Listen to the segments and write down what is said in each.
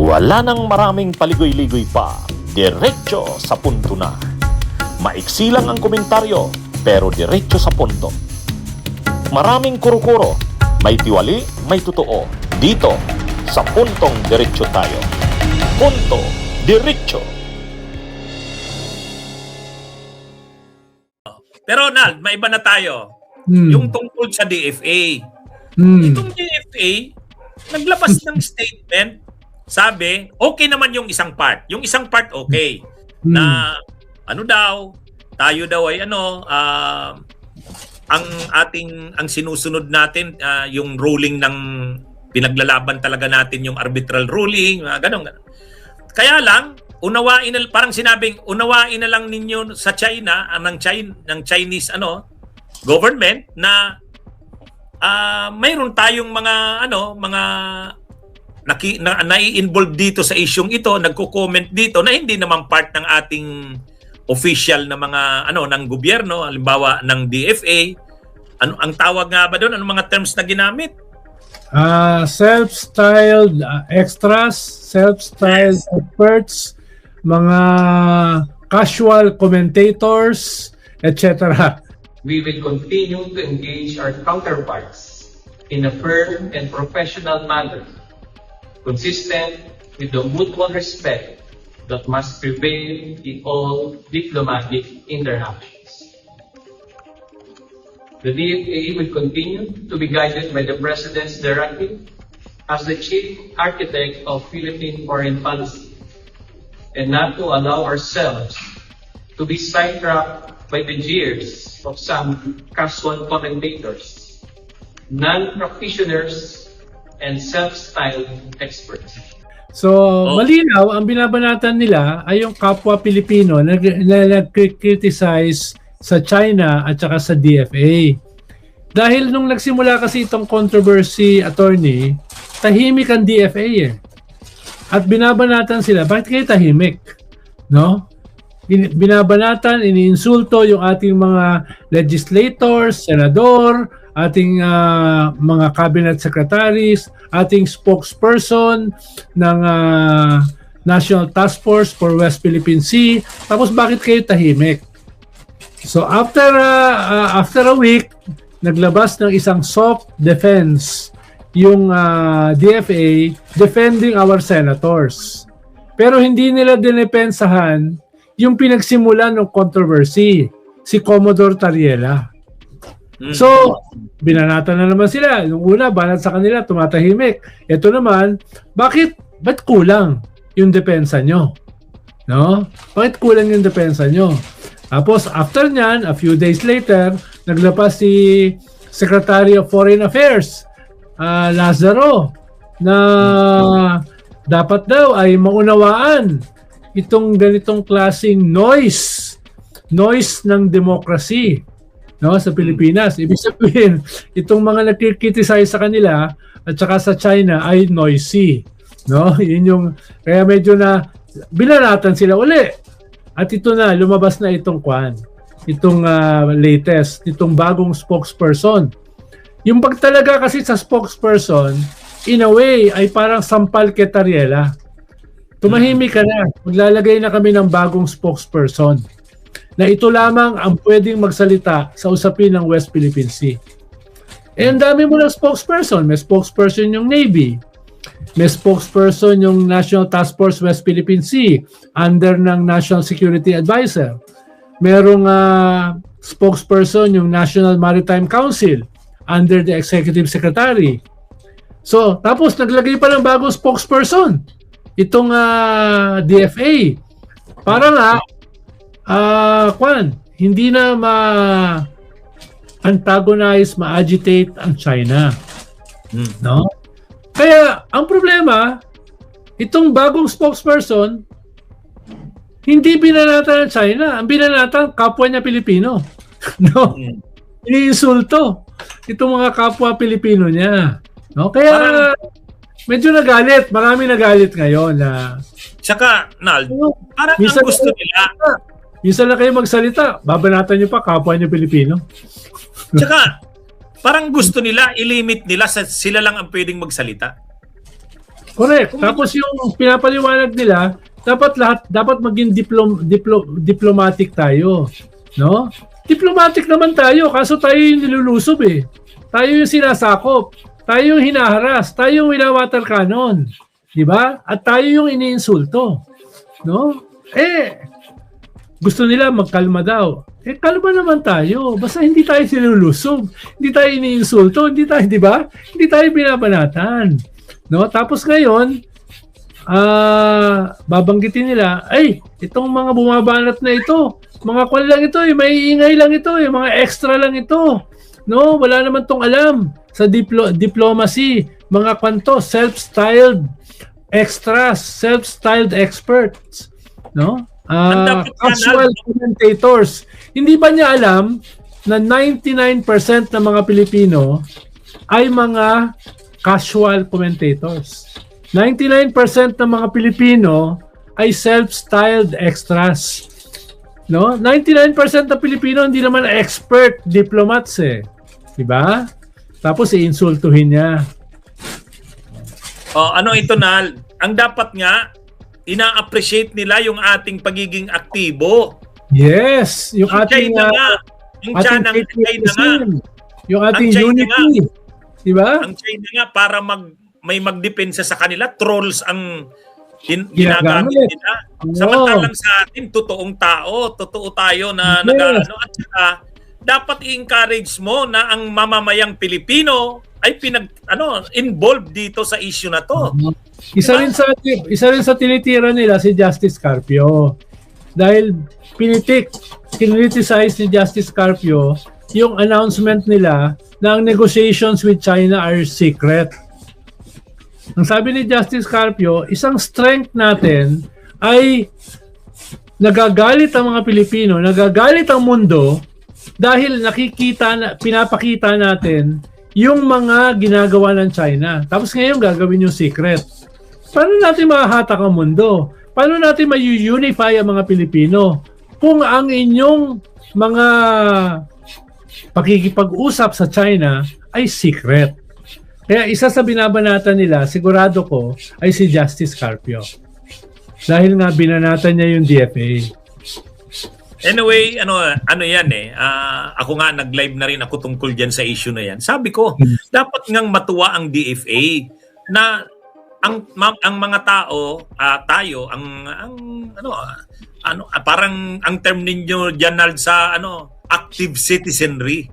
Wala nang maraming paligoy-ligoy pa, diretso sa punto na. Maiksi lang ang komentaryo, pero diretso sa punto. Maraming kuro-kuro, may tiwali, may totoo. Dito, sa puntong diretso tayo. Punto diretso. Pero Nal, may iba na tayo. Yung tungkol sa DFA. Itong DFA, naglabas ng statement, sabi, okay naman yung isang part. Yung isang part, okay. Na, ano daw, tayo daw ay ang sinusunod natin, yung ruling ng pinaglalaban talaga natin yung arbitral ruling, ganun. Kaya lang, unawain na, parang sinabing, unawain na lang ninyo sa China, ng Chinese government na mayroon tayong mga nai-involve dito sa isyung ito, nagko-comment dito na hindi naman part ng ating official na mga ng gobyerno, halimbawa ng DFA. Ano ang tawag nga ba doon? Ano mga terms na ginamit? Self-styled extras, self-styled experts, mga casual commentators, etc. We will continue to engage our counterparts in a firm and professional manner, consistent with the mutual respect that must prevail in all diplomatic interactions. The DFA will continue to be guided by the President's directive as the chief architect of Philippine foreign policy, and not to allow ourselves to be sidetracked by the jeers of some casual commentators, non-practitioners, and self-styled experts. So, malinaw, ang binabanatan nila ay yung kapwa Pilipino na nag-criticize sa China at saka sa DFA. Dahil nung nagsimula kasi itong controversy, attorney, tahimik ang DFA eh. At binabanatan sila, bakit kayo tahimik? No? Binabanatan, iniinsulto yung ating mga legislators, senador, ating mga cabinet secretaries, ating spokesperson ng National Task Force for West Philippine Sea. Tapos bakit kayo tahimik? So after a week, naglabas ng isang soft defense yung DFA defending our senators. Pero hindi nila dinepensahan yung pinagsimulan ng controversy, si Commodore Tariela. So, binanatan na naman sila. Yung una, banat sa kanila, tumatahimik. Ito naman, ba't kulang yung depensa nyo? No? Bakit kulang yung depensa nyo? Tapos, after nyan, a few days later, naglabas si Secretary of Foreign Affairs, Lazaro, na dapat daw ay maunawaan itong ganitong klaseng noise ng democracy, no, sa Pilipinas. Ibig sabihin, itong mga nagkikriticize sa kanila at saka sa China ay noisy, no? Yun yung kaya medyo na binaratan sila uli. At ito na, lumabas na itong latest, itong bagong spokesperson. Yung pagtalaga kasi sa spokesperson, in a way, ay parang sampal kay Tariela. Tumahimik ka na, maglalagay na kami ng bagong spokesperson na ito lamang ang pwedeng magsalita sa usapin ng West Philippine Sea. Eh, ang dami mo ng spokesperson. May spokesperson yung Navy. May spokesperson yung National Task Force West Philippine Sea under ng National Security Advisor. Merong spokesperson yung National Maritime Council under the Executive Secretary. So, tapos naglagay pa ng bagong spokesperson itong DFA. Para nga hindi na ma-antagonize, ma-agitate ang China. No? Kaya, ang problema, itong bagong spokesperson, hindi binanatan ng China. Ang binanatan, kapwa niya Pilipino. No? Iniinsulto itong mga kapwa Pilipino niya. No? Kaya, medyo nagalit. Marami nagalit ngayon. Tsaka, Nal, parang ang gusto nila. Minsan na kayo magsalita, babanatan niyo pa, kapwa niyo Pilipino. Tsaka, parang gusto nila, i-limit nila sila lang ang pwedeng magsalita. Correct. Tapos yung pinapaliwanag nila, dapat maging diplomatic tayo, no? Diplomatic naman tayo, kaso tayo yung nilulusob eh. Tayo yung sinasakop, tayo yung hinaharas, tayo yung winawater cannon, di ba? At tayo yung iniinsulto, no? Gusto nila magkalma daw. Kalma naman tayo. Basta hindi tayo sinulusob, hindi tayo iniinsulto, hindi tayo, di ba? Hindi tayo binabanatan. No? Tapos ngayon, babanggitin nila, itong mga bumabanat na ito, mga kwan lang ito, may ingay lang ito, mga extra lang ito. No, wala naman tong alam sa diplomacy, mga kwanto, self-styled extras, self-styled experts, no? Casual commentators. Hindi ba niya alam na 99% ng mga Pilipino ay mga casual commentators? 99% ng mga Pilipino ay self-styled extras. No? 99% ng Pilipino hindi naman expert diplomats eh. 'Di ba? Tapos iinsultuhin niya. Ano ito na, ang dapat nga ina-appreciate nila yung ating pagiging aktibo. Yes, yung Ang ating China nga, yung China nga, yung ating China unity. 'Di ba? ang China nga para may magdepensa sa kanila, trolls ang ginagamit nila. Samantalang sa atin, totoong tao, totoo tayo na nag-ano, at saka dapat i-encourage mo na ang mamamayang Pilipino ay involved dito sa issue na to. Isa rin sa tinitira nila si Justice Carpio. Dahil kinriticize ni Justice Carpio yung announcement nila na ang negotiations with China are secret. Ang sabi ni Justice Carpio, isang strength natin ay nagagalit ang mga Pilipino, nagagalit ang mundo dahil pinapakita natin yung mga ginagawa ng China. Tapos ngayon gagawin yung secret. Paano natin mahahatak ang mundo? Paano natin ma-unify ang mga Pilipino kung ang inyong mga pakikipag-usap sa China ay secret? Kaya isa sa binabanatan nila, sigurado ko, ay si Justice Carpio. Dahil nga binanatan niya yung DFA. Anyway, ano yan ako nga nag-live na rin ako tungkol diyan sa issue na yan. Sabi ko, dapat ngang matuwa ang DFA na ang mga tao, tayo, parang ang term ninyo diyan sa active citizenry.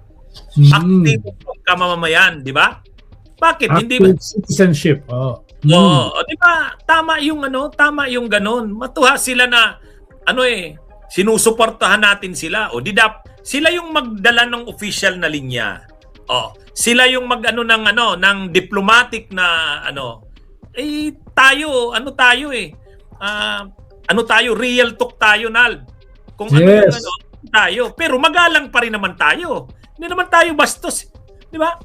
Active kamamamayan, di ba? Bakit active hindi ba citizenship? di ba? Tama yung ganun. Matuwa sila na sinusuportahan natin sila. Sila yung magdala ng official na linya. Sila yung ng diplomatic na tayo, real talk tayo, Nal. Kung yes. Tayo, pero magalang pa rin naman tayo. Hindi naman tayo bastos, di ba?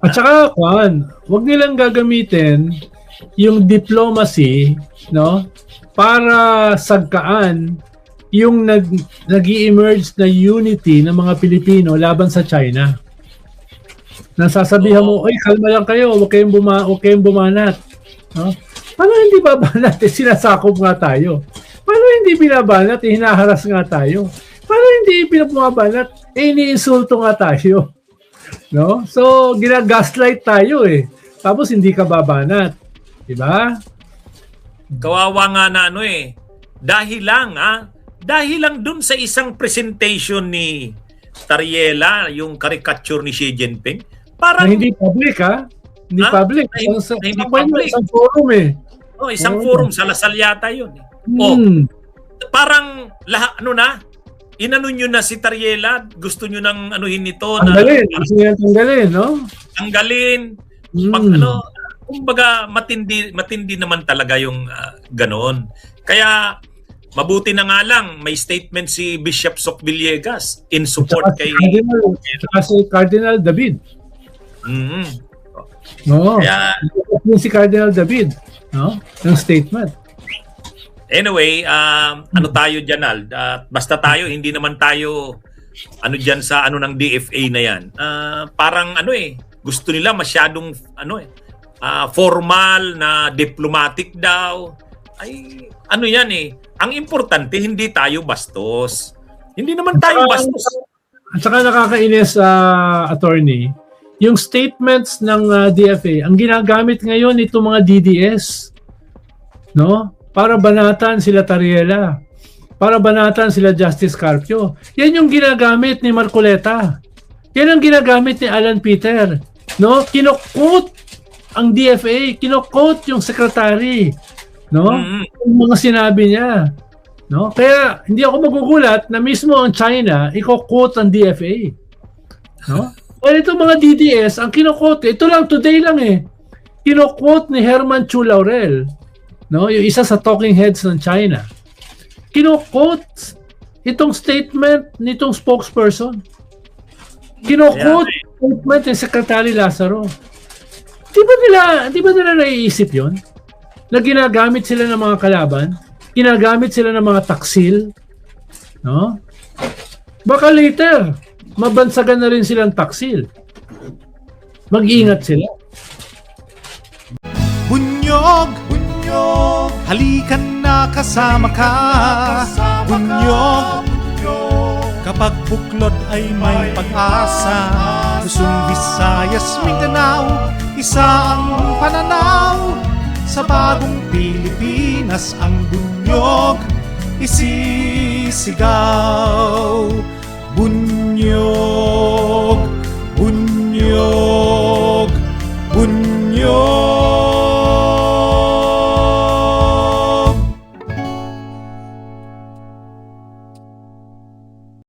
At saka, wag nilang gagamitin yung diplomacy, no, para sagkaan yung nag-emerge na unity ng mga Pilipino laban sa China. Nasasabihan mo, kalma lang kayo, huwag kayong bumanat. No? Paano hindi babanat? Sinasakop nga tayo. Paano hindi binabanat? Hinaharas nga tayo. Paano hindi pinabumabanat? Iniinsulto nga tayo. No? So, gina-gaslight tayo eh. Tapos hindi ka babanat. Diba? Kawawa nga na dahil lang dun sa isang presentation ni Tariela, yung caricature ni Xi Jinping, parang na hindi public Hindi public. Hindi public. Isang forum eh. Isang forum sa Lasal yata yun. Parang inano nyo na si Tariela, gusto nyo nang anuhin nito tanggalin, no? Tanggalin. Kumbaga matindi naman talaga yung ganoon. Kaya mabuti na nga lang may statement si Bishop Sok Villegas in support kay Cardinal David. No. Kaya si Cardinal David, no? Ng statement. Anyway, tayo diyan, Al? Basta tayo hindi naman tayo diyan sa ng DFA na 'yan. Parang gusto nila masyadong formal na diplomatic daw. Ay, ano yan eh. Ang importante, hindi tayo bastos. Hindi naman tayo bastos. At saka nakakainis, attorney, yung statements ng DFA, ang ginagamit ngayon itong mga DDS, no? Para banatan sila Tariela, para banatan sila Justice Carpio. Yan yung ginagamit ni Marcoleta. Yan ang ginagamit ni Alan Peter, no? Kino-quote ang DFA, kino-quote yung secretary, no? Yung mga sinabi niya, no? Kaya hindi ako magugulat na mismo ang China iko-quote ang DFA, no? Well, itong mga DDS, ang kino-quote, ito lang, today lang eh, kino-quote ni Herman Chu Laurel, no? Yung isa sa talking heads ng China. Kino-quote itong statement nitong spokesperson. Kino-quote statement ni Secretary Lazaro. Di ba nila naiisip yon? Na ginagamit sila ng mga kalaban, ginagamit sila ng mga taksil, no? Baka later, mabansagan na rin silang taksil. Mag-ingat sila. Bunyog, bunyog, halikan na kasama ka. Bunyog, kapag buklod ay may pag-asa. Luzon, Visayas, Mindanao, isa ang pananaw. Sa bagong Pilipinas ang bunyog isisigaw.